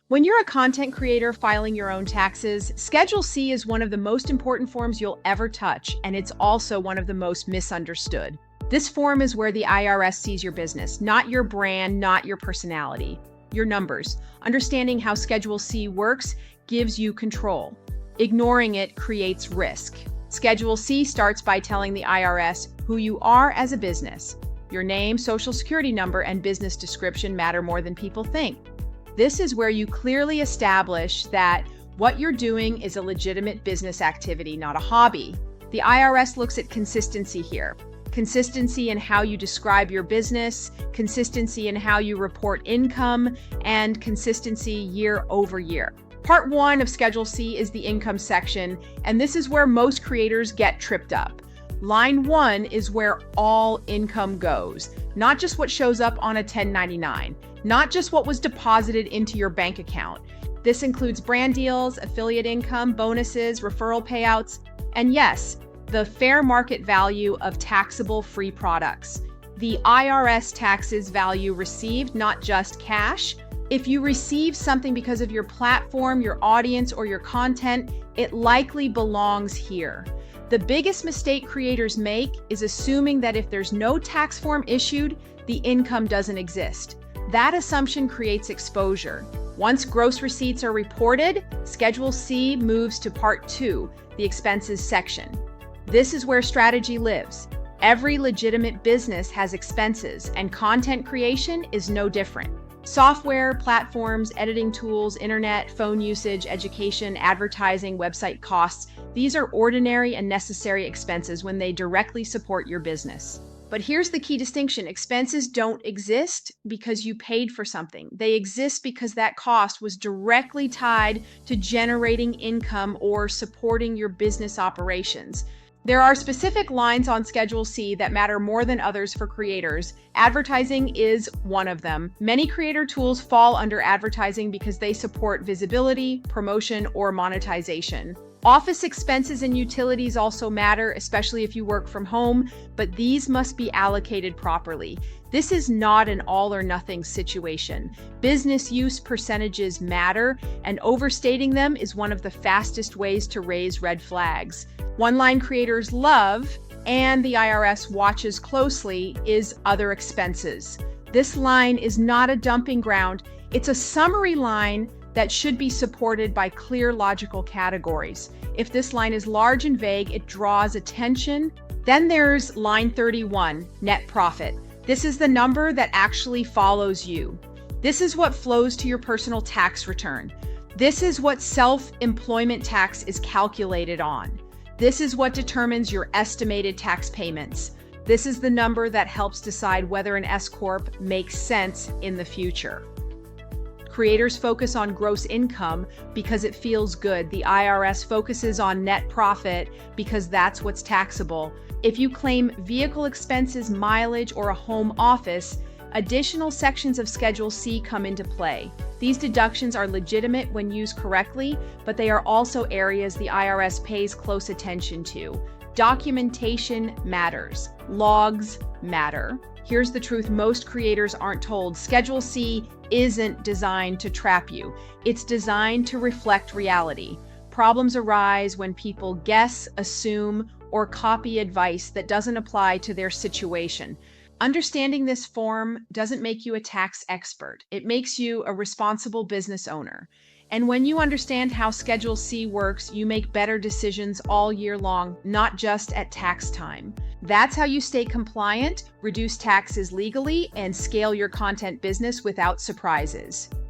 When you're a content creator filing your own taxes, Schedule C is one of the most important forms you'll ever touch, and it's also one of the most misunderstood. This form is where the IRS sees your business, not your brand, not your personality, your numbers. Understanding how Schedule C works gives you control. Ignoring it creates risk. Schedule C starts by telling the IRS who you are as a business. Your name, social security number, and business description matter more than people think. This is where you clearly establish that what you're doing is a legitimate business activity, not a hobby. The IRS looks at consistency here. Consistency in how you describe your business, consistency in how you report income, and consistency year over year. Part 1 of Schedule C is the income section, and this is where most creators get tripped up. Line 1 is where all income goes, not just what shows up on a 1099, not just what was deposited into your bank account. This includes brand deals, affiliate income, bonuses, referral payouts, and yes, the fair market value of taxable free products. The IRS taxes value received, not just cash. If you receive something because of your platform, your audience, or your content, it likely belongs here. The biggest mistake creators make is assuming that if there's no tax form issued, the income doesn't exist. That assumption creates exposure. Once gross receipts are reported, Schedule C moves to Part 2, the expenses section. This is where strategy lives. Every legitimate business has expenses, and content creation is no different. Software, platforms, editing tools, internet, phone usage, education, advertising, website costs, these are ordinary and necessary expenses when they directly support your business. But here's the key distinction. Expenses don't exist because you paid for something. They exist because that cost was directly tied to generating income or supporting your business operations. There are specific lines on Schedule C that matter more than others for creators. Advertising is one of them. Many creator tools fall under advertising because they support visibility, promotion, or monetization. Office expenses and utilities also matter, especially if you work from home, but these must be allocated properly. This is not an all or nothing situation. Business use percentages matter, and overstating them is one of the fastest ways to raise red flags. One line creators love, and the IRS watches closely, is other expenses. This line is not a dumping ground. It's a summary line that should be supported by clear logical categories. If this line is large and vague, it draws attention. Then there's line 31, net profit. This is the number that actually follows you. This is what flows to your personal tax return. This is what self-employment tax is calculated on. This is what determines your estimated tax payments. This is the number that helps decide whether an S-Corp makes sense in the future. Creators focus on gross income because it feels good. The IRS focuses on net profit because that's what's taxable. If you claim vehicle expenses, mileage, or a home office, additional sections of Schedule C come into play. These deductions are legitimate when used correctly, but they are also areas the IRS pays close attention to. Documentation matters. Logs matter. Here's the truth most creators aren't told. Schedule C isn't designed to trap you. It's designed to reflect reality. Problems arise when people guess, assume, or copy advice that doesn't apply to their situation. Understanding this form doesn't make you a tax expert. It makes you a responsible business owner. And when you understand how Schedule C works, you make better decisions all year long, not just at tax time. That's how you stay compliant, reduce taxes legally, and scale your content business without surprises.